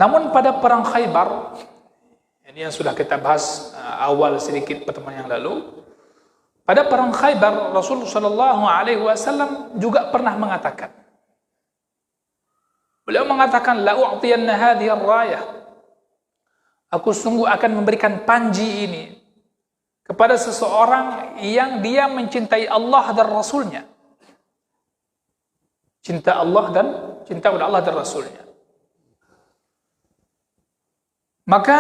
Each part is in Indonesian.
Namun pada perang Khaybar, ini yang sudah kita bahas awal sedikit pertemuan yang lalu, pada perang Khaybar Rasulullah sallallahu alaihi wasallam juga pernah mengatakan, beliau mengatakan, la u'tiyanna hadhihi ar-rayah, aku sungguh akan memberikan panji ini kepada seseorang yang dia mencintai Allah dan Rasulnya. Cinta Allah dan cinta kepada Allah dan Rasulnya. Maka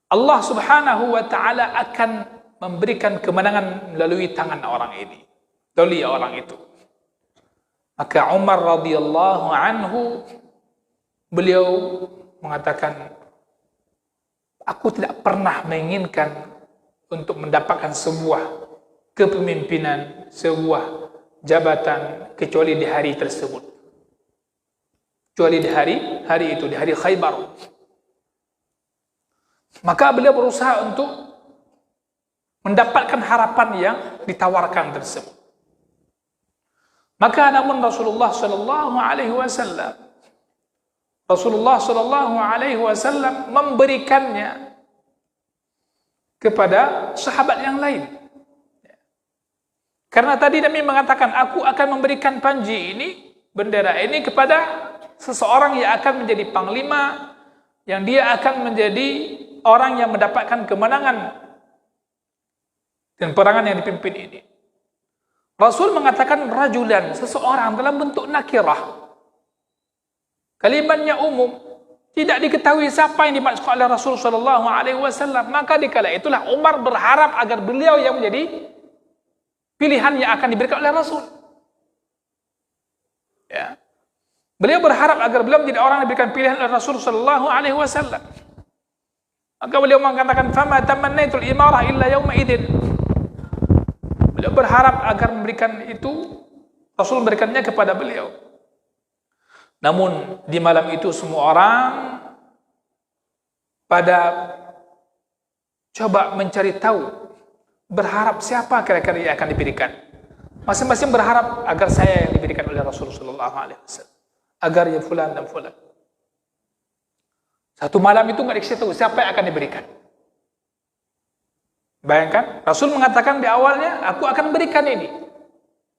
Allah subhanahu wa ta'ala akan memberikan kemenangan melalui tangan orang ini, dari orang itu. Maka Umar radhiyallahu anhu, beliau mengatakan, aku tidak pernah menginginkan untuk mendapatkan sebuah kepemimpinan, sebuah jabatan, kecuali di hari tersebut. Kecuali di hari itu, di hari Khaybar. Maka beliau berusaha untuk mendapatkan harapan yang ditawarkan tersebut. Maka namun Rasulullah sallallahu alaihi wasallam memberikannya kepada sahabat yang lain. Karena tadi Nabi mengatakan, aku akan memberikan panji ini, bendera ini kepada seseorang yang akan menjadi panglima, yang dia akan menjadi orang yang mendapatkan kemenangan dan perangan yang dipimpin ini. Rasul mengatakan rajulan, seseorang, dalam bentuk nakirah. Kalimatnya umum, tidak diketahui siapa yang dimaksud oleh Rasul sallallahu alaihi wasallam. Maka dikala itulah Umar berharap agar beliau yang menjadi pilihan yang akan diberikan oleh Rasul. Ya. Beliau berharap agar beliau menjadi orang yang diberikan pilihan oleh Rasul sallallahu alaihi wasallam. Maka beliau mengatakan, fama tamannaitul imarah illa yawma idzin. Beliau berharap agar memberikan itu, Rasul memberikannya kepada beliau. Namun di malam itu semua orang pada coba mencari tahu, berharap siapa kira-kira yang akan diberikan. Masing-masing berharap agar saya yang diberikan oleh Rasulullah sallallahu alaihi wasallam, agar ya fulan dan fulan. Satu malam itu nggak dikasih tahu siapa yang akan diberikan. Bayangkan, Rasul mengatakan di awalnya, aku akan berikan ini.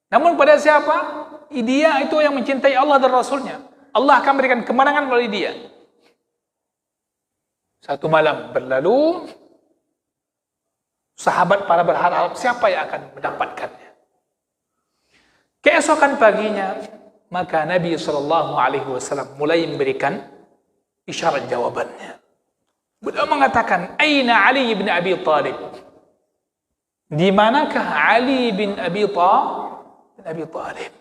Namun pada siapa? Dia itu yang mencintai Allah dan Rasulnya. Allah akan berikan kemenangan melalui dia. Satu malam berlalu, sahabat pada berharap siapa yang akan mendapatkannya. Keesokan paginya, maka Nabi SAW mulai memberikan isyarat jawabannya. Beliau mengatakan, Aina Ali bin Abi Talib? Di manakah Ali bin Abi Talib?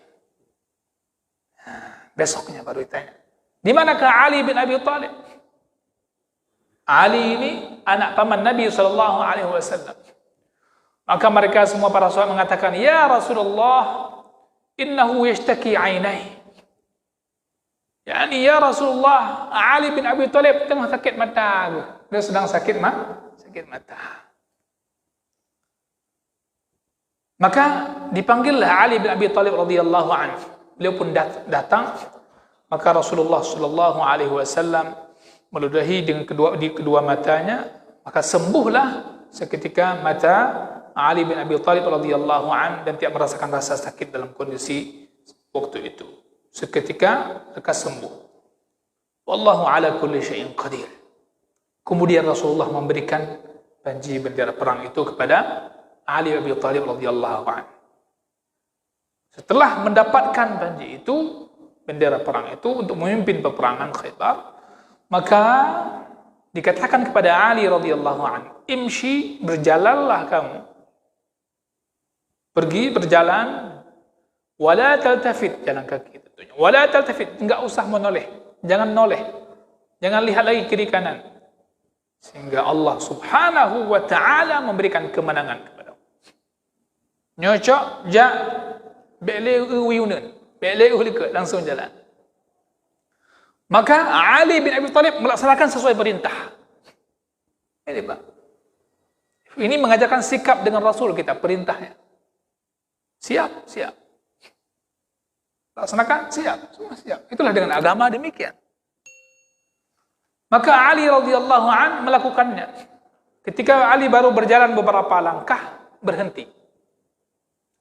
Besoknya baru ditanya, di manakah Ali bin Abi Talib? Ali ini anak paman Nabi SAW. Maka mereka semua para sahabat mengatakan, ya Rasulullah, innahu yashtaki ainai. Yani ya Rasulullah, Ali bin Abi Talib tengah sakit mata. Dia sedang sakit mata. Maka dipanggillah Ali bin Abi Talib radhiyallahu anhu. Beliau pun datang. Maka Rasulullah sallallahu alaihi wasallam meludahi dengan kedua matanya, maka sembuhlah seketika mata Ali bin Abi Talib radhiyallahu anhu dan tidak merasakan rasa sakit dalam kondisi waktu itu. Seketika lekas sembuh. Wallahu ala kulli syai'in qadir. Kemudian Rasulullah memberikan panji bendera perang itu kepada Ali bin Abi Talib radhiyallahu anhu. Setelah mendapatkan panji itu, bendera perang itu untuk memimpin peperangan Khaybar, maka dikatakan kepada Ali radhiyallahu anhu, imshi, berjalanlah kamu. Pergi berjalan, wala taltafit, jalan kaki tentunya. Wala taltafit, enggak usah menoleh, jangan noleh. Jangan lihat lagi kiri kanan. Sehingga Allah Subhanahu wa taala memberikan kemenangan kepada. Nyocok ja bele uyunan, bele ulika, langsung jalan. Maka Ali bin Abi Talib melaksanakan sesuai perintah. Ini Pak. Ini mengajarkan sikap dengan Rasul kita, perintahnya. Siap. Laksanakan, siap, semua siap. Itulah dengan agama demikian. Maka Ali radhiyallahu an melakukannya. Ketika Ali baru berjalan beberapa langkah, berhenti.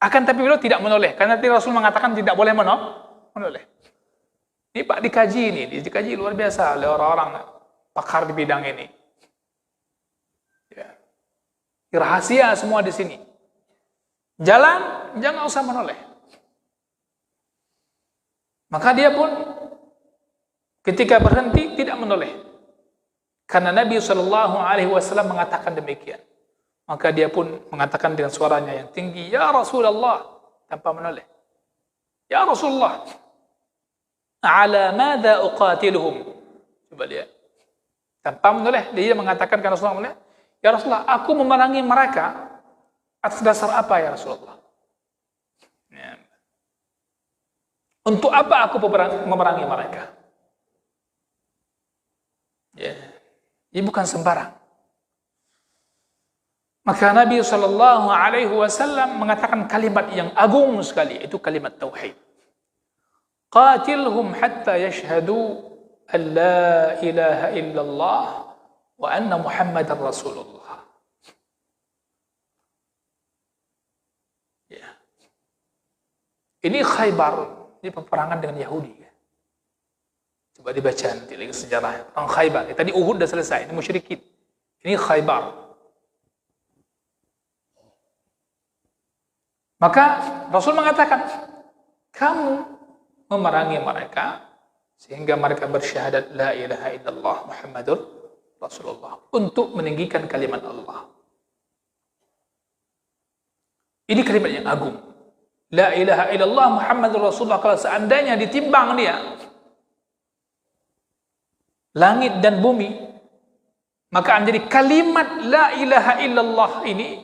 Akan tapi beliau tidak menoleh, karena Rasul mengatakan tidak boleh menoleh. Ini Pak dikaji luar biasa oleh orang-orang pakar di bidang ini. Ya. Rahasia semua di sini. Jalan, jangan usah menoleh. Maka dia pun ketika berhenti tidak menoleh. Karena Nabi SAW mengatakan demikian. Maka dia pun mengatakan dengan suaranya yang tinggi, "Ya Rasulullah," tanpa menoleh. "Ya Rasulullah, ala madza uqatiluhum?" Coba lihat. Tanpa menoleh, dia mengatakan kepada Rasulullah, "Ya Rasulullah, aku memerangi mereka atas dasar apa ya Rasulullah?" Ya. Untuk apa aku memerangi mereka? Ya. Ini bukan sembarang. Maka Nabi SAW mengatakan kalimat yang agung sekali, itu kalimat tauhid. Qatilhum hatta yashhadu an la ilaha illallah wa anna Muhammadar Rasulullah. Ya. Ini Khaybar, ini peperangan dengan Yahudi. Coba dibaca nanti lagi sejarah perang Khaybar. Tadi Uhud sudah selesai, ini musyrikin. Ini Khaybar. Maka Rasul mengatakan, kamu memerangi mereka sehingga mereka bersyahadat la ilaha illallah Muhammadur Rasulullah untuk meninggikan kalimat Allah. Ini kalimat yang agung. La ilaha illallah Muhammadur Rasulullah, kalau seandainya ditimbang dia langit dan bumi, maka menjadi kalimat la ilaha illallah ini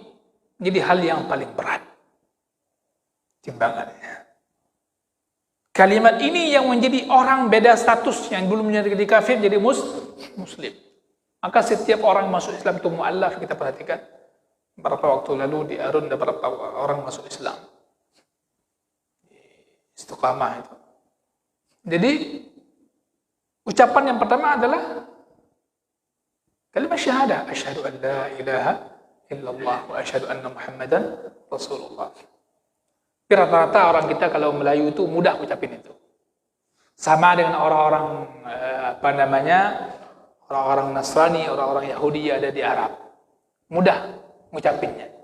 menjadi hal yang paling berat timbangannya. Kalimat ini yang menjadi orang beda status, yang belum menjadi kafir jadi muslim. Maka setiap orang masuk Islam itu mu'allaf. Kita perhatikan beberapa waktu lalu di Arun ada beberapa orang masuk Islam, istiqamah itu. Jadi ucapan yang pertama adalah kalimat syahadah, asyhadu an la ilaha illallah wa asyhadu anna Muhammadan Rasulullah. Rata-rata orang kita kalau Melayu itu mudah ucapin itu. Sama dengan orang-orang orang-orang Nasrani, orang-orang Yahudi yang ada di Arab. Mudah ngucapinnya.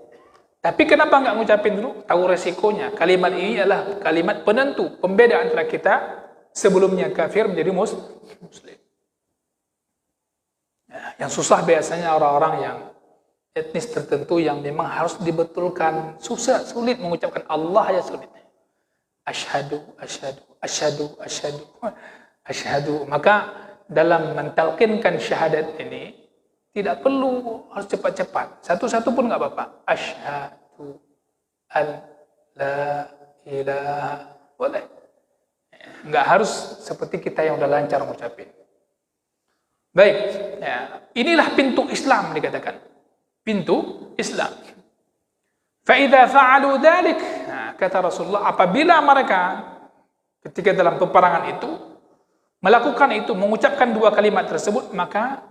Tapi kenapa nggak ngucapin dulu? Tahu resikonya. Kalimat ini adalah kalimat penentu, pembeda antara kita sebelumnya kafir menjadi muslim. Yang susah biasanya orang-orang yang etnis tertentu yang memang harus dibetulkan, susah, sulit mengucapkan Allah aja sulit. Asyhadu, asyhadu, asyhadu, asyhadu, asyhadu. Maka dalam mentalkinkan syahadat ini tidak perlu harus cepat-cepat. Satu-satu pun nggak apa-apa. Asyhadu an la ilaha, boleh. Nggak harus seperti kita yang udah lancar mengucapin. Baik, ya. Inilah pintu Islam dikatakan. Pintu Islam. Fa'idha fa'alu dhalik, kata Rasulullah, apabila mereka ketika dalam peperangan itu melakukan itu, mengucapkan dua kalimat tersebut, maka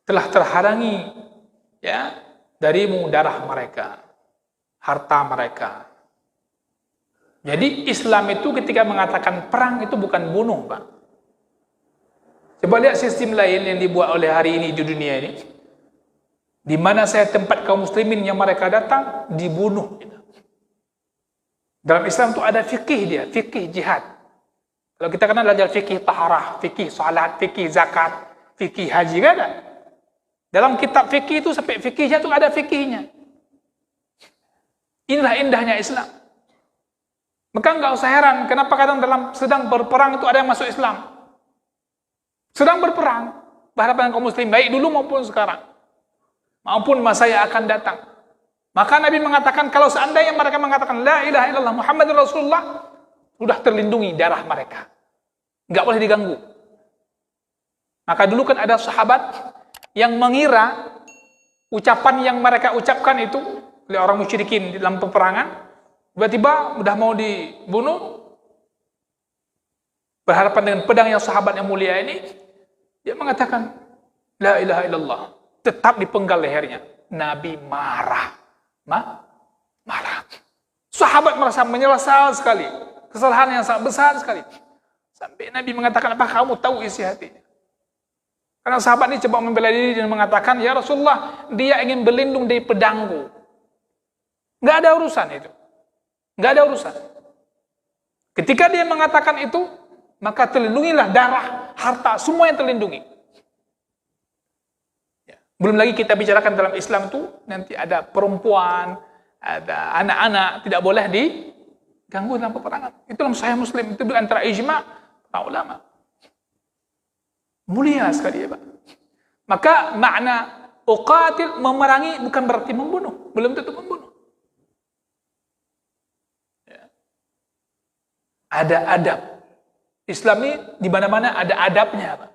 telah terhalangi ya darimu darah mereka, harta mereka. Jadi Islam itu ketika mengatakan perang itu bukan bunuh, Pak. Coba lihat sistem lain yang dibuat oleh hari ini di dunia ini. Di mana saya tempat kaum muslimin yang mereka datang, dibunuh. Dalam Islam itu ada fikih dia, fikih jihad. Kalau kita kenal belajar fikih taharah, fikih salat, fikih zakat, fikih haji, kan ada? Dalam kitab fikih itu sampai fikihnya itu ada fikihnya. Inilah indahnya Islam. Maka enggak usah heran kenapa kadang dalam sedang berperang itu ada yang masuk Islam. Sedang berperang, berhadapan kaum muslim baik dulu maupun sekarang, maupun masa yang akan datang. Maka Nabi mengatakan kalau seandainya mereka mengatakan la ilaha illallah Muhammadur Rasulullah, sudah terlindungi darah mereka, enggak boleh diganggu. Maka dulu kan ada sahabat yang mengira ucapan yang mereka ucapkan itu oleh orang musyrikin di dalam peperangan, tiba-tiba udah mau dibunuh, berhadapan dengan pedang yang sahabat yang mulia ini, dia mengatakan la ilaha illallah, tetap dipenggal lehernya. Nabi marah. Marah. Sahabat merasa menyesal sekali, kesalahan yang sangat besar sekali. Sampai Nabi mengatakan, apa kamu tahu isi hatinya? Karena sahabat ini coba membela diri dan mengatakan, ya Rasulullah, dia ingin berlindung dari pedangku. Nggak ada urusan itu. Nggak ada urusan. Ketika dia mengatakan itu, maka terlindungilah darah, harta, semua yang terlindungi. Ya. Belum lagi kita bicarakan dalam Islam itu, nanti ada perempuan, ada anak-anak, tidak boleh diganggu dalam peperangan. Itu dalam Sahih Muslim, itu antara ijma' para ulama. Mulia sekali ya Pak. Maka makna uqatil, memerangi, bukan berarti membunuh. Belum tentu membunuh. Ya. Ada adab. Islam ini di mana-mana ada adabnya Pak.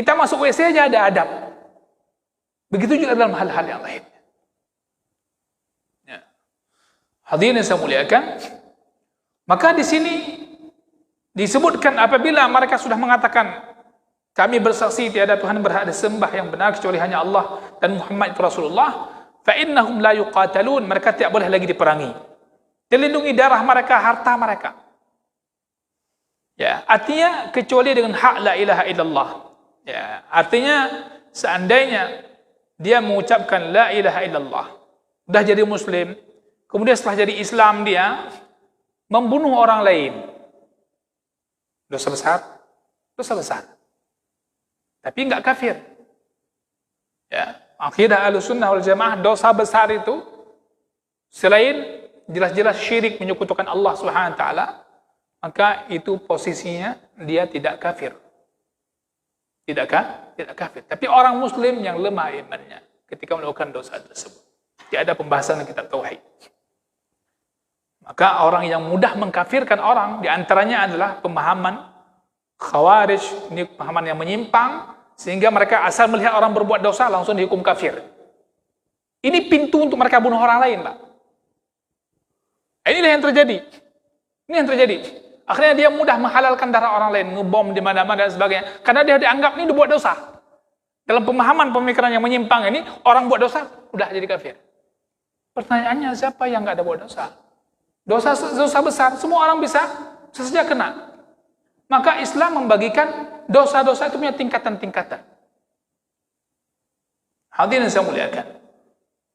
Kita masuk WC aja ada adab. Begitu juga dalam hal-hal yang lain. Ya. Hadirin yang saya muliakan, maka di sini disebutkan apabila mereka sudah mengatakan kami bersaksi tiada Tuhan berhak disembah yang benar kecuali hanya Allah dan Muhammad itu Rasulullah, fa innahum la yuqatalun, mereka tidak boleh lagi diperangi. Dilindungi darah mereka, harta mereka. Ya, artinya kecuali dengan hak la ilaha illallah. Ya, artinya seandainya dia mengucapkan la ilaha illallah, sudah jadi muslim, kemudian setelah jadi Islam dia membunuh orang lain, dosa besar, dosa besar. Tapi enggak kafir. Ya, akidah Ahlussunnah wal Jamaah, dosa besar itu selain jelas-jelas syirik, menyekutukan Allah Subhanahu wa taala, maka itu posisinya dia tidak kafir. Tidak kafir. Tapi orang muslim yang lemah imannya ketika melakukan dosa tersebut, tidak ada pembahasan dalam kitab tauhid. Maka orang yang mudah mengkafirkan orang, diantaranya adalah pemahaman Khawarij, ini pemahaman yang menyimpang, sehingga mereka asal melihat orang berbuat dosa, langsung dihukum kafir. Ini pintu untuk mereka bunuh orang lain, Pak. Inilah yang terjadi. Ini yang terjadi. Akhirnya dia mudah menghalalkan darah orang lain, ngebom di mana-mana dan sebagainya. Karena dia dianggap ini buat dosa. Dalam pemahaman pemikiran yang menyimpang ini, orang buat dosa, udah jadi kafir. Pertanyaannya, siapa yang nggak ada buat dosa? Dosa besar, semua orang bisa saja kena. Maka Islam membagikan dosa-dosa itu punya tingkatan-tingkatan. Hadirin saya muliakan.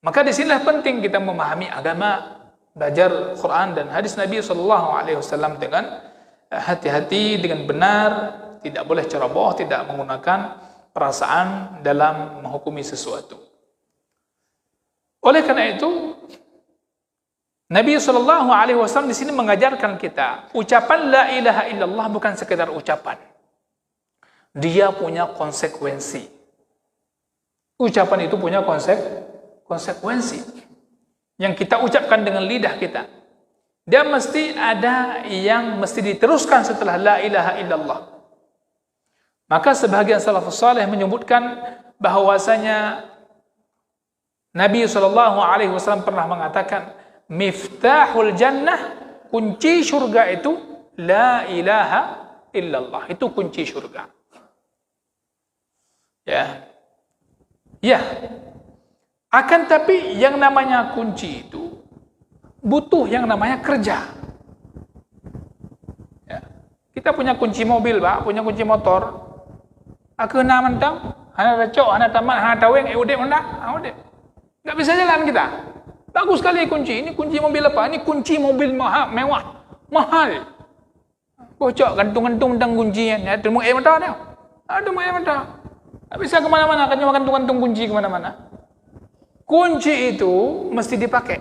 Maka disinilah penting kita memahami agama, belajar Quran dan hadis Nabi SAW dengan hati-hati, dengan benar, tidak boleh ceroboh, tidak menggunakan perasaan dalam menghukumi sesuatu. Oleh karena itu, Nabi SAW di sini mengajarkan kita, ucapan la ilaha illallah bukan sekedar ucapan. Dia punya konsekuensi. Ucapan itu punya konsekuensi. Yang kita ucapkan dengan lidah kita. Dia mesti ada yang mesti diteruskan setelah la ilaha illallah. Maka sebahagian salafus saleh menyebutkan bahwasanya Nabi SAW pernah mengatakan, miftahul jannah, kunci surga itu la ilaha illallah. Itu kunci surga. Ya. Akan tapi yang namanya kunci itu butuh yang namanya kerja. Ya. Kita punya kunci mobil, Pak, punya kunci motor. Aku na mentang, hana recok, hana tamat, hana taweng, udep hendak, udep. Enggak bisa jalan kita. Bagus sekali kunci. Ini kunci mobil apa? Ini kunci mobil mewah, mahal. Bocok gantung-gantung tentang kuncian. Ya, temu mata dah. Ada mata. Tak bisa kemana-mana, kan cuma gantung-gantung kunci kemana-mana. Kunci itu mesti dipakai.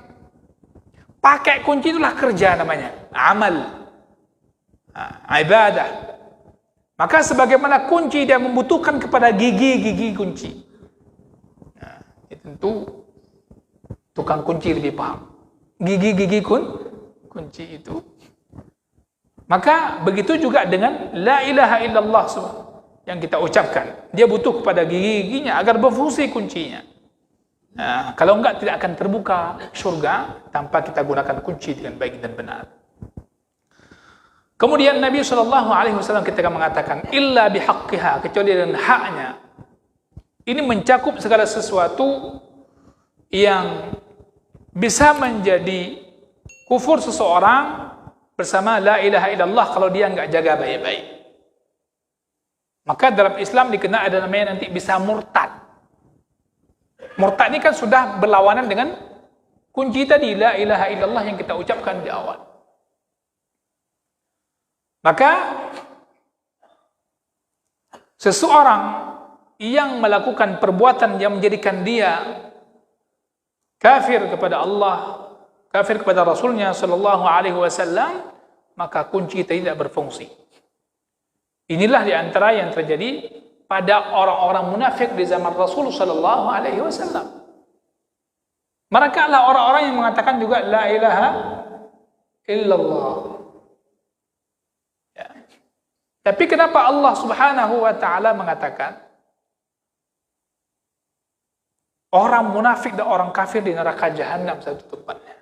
Pakai kunci itulah kerja namanya, amal, ibadah. Maka sebagaimana kunci dia membutuhkan kepada gigi-gigi kunci. Nah, tentu tukang kunci lebih paham. Gigi-gigi kunci itu. Maka begitu juga dengan la ilaha illallah yang kita ucapkan. Dia butuh kepada gigi-giginya agar berfungsi kuncinya. Nah, kalau enggak tidak akan terbuka surga tanpa kita gunakan kunci dengan baik dan benar. Kemudian Nabi SAW ketika mengatakan illa bihaqqiha, kecuali dengan haknya. Ini mencakup segala sesuatu yang bisa menjadi kufur seseorang bersama la ilaha illallah kalau dia enggak jaga baik-baik. Maka dalam Islam dikenal ada namanya nanti bisa murtad. Murtad ini kan sudah berlawanan dengan kunci tadi la ilaha illallah yang kita ucapkan di awal. Maka seseorang yang melakukan perbuatan yang menjadikan dia kafir kepada Allah, kafir kepada Rasulnya sallallahu alaihi wasallam, maka kunci tidak berfungsi. Inilah di antara yang terjadi pada orang-orang munafik di zaman Rasul sallallahu alaihi wasallam. Mereka adalah orang-orang yang mengatakan juga la ilaha illallah. Ya. Tapi kenapa Allah Subhanahu wa taala mengatakan orang munafik dan orang kafir di neraka jahanam satu tempatnya?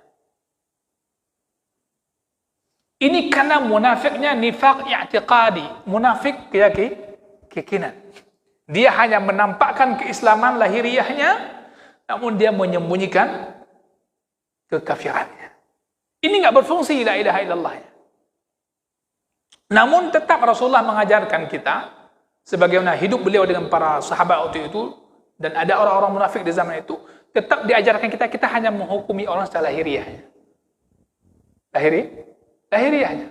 Ini karena munafiknya nifaq i'tiqadi, munafik keyakinan. Dia hanya menampakkan keislaman lahiriahnya, namun dia menyembunyikan kekafirannya. Ini enggak berfungsi la ilaha illallahnya. Namun tetap Rasulullah mengajarkan kita, sebagaimana hidup beliau dengan para sahabat waktu itu, dan ada orang-orang munafik di zaman itu, tetap diajarkan kita hanya menghukumi orang secara lahiriahnya. Lahiriahnya.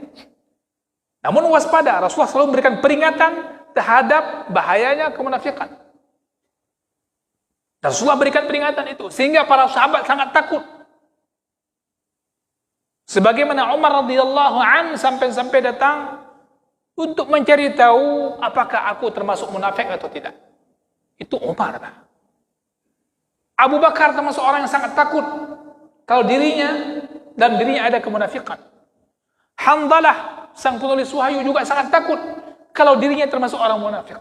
Namun waspada, Rasulullah selalu memberikan peringatan terhadap bahayanya kemunafikan. Rasulullah berikan peringatan itu, sehingga para sahabat sangat takut. Sebagaimana Umar radhiyallahu an sampai datang untuk mencari tahu apakah aku termasuk munafik atau tidak. Itu Umar. Abu Bakar termasuk orang yang sangat takut kalau dirinya ada kemunafikan. Hanzalah sang penulis wahyu juga sangat takut kalau dirinya termasuk orang munafik.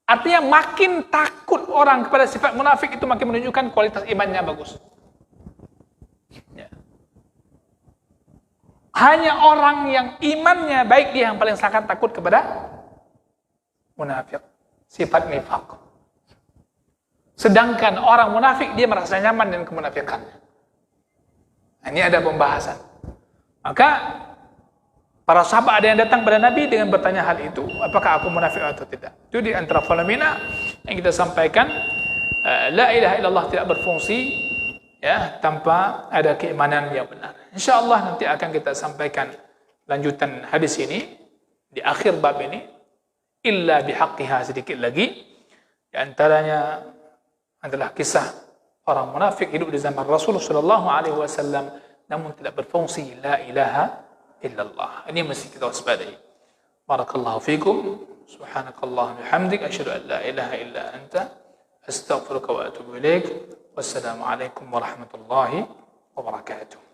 Artinya makin takut orang kepada sifat munafik itu makin menunjukkan kualitas imannya bagus. Ya. Hanya orang yang imannya baik dia yang paling sangat takut kepada munafik, sifat nifaq. Sedangkan orang munafik dia merasa nyaman dengan kemunafikannya. Nah, ini ada pembahasan. Maka para sahabat ada yang datang pada Nabi dengan bertanya hal itu, apakah aku munafik atau tidak? Itu di antara fenomena yang kita sampaikan, la ilaha illallah tidak berfungsi ya tanpa ada keimanan yang benar. Insyaallah nanti akan kita sampaikan lanjutan hadis ini di akhir bab ini, illa bihaqqiha, sedikit lagi. Di antaranya adalah kisah orang munafik hidup di zaman Rasulullah sallallahu alaihi wasallam namun tidak berfungsi la ilaha illallah. Ini mesti kita waspadai. Barakallahu fikum. Subhanakallahumma bihamdik asyhadu an la ilaha illa anta astaghfiruka wa atubu ilaik. Wassalamu alaikum warahmatullahi wabarakatuh.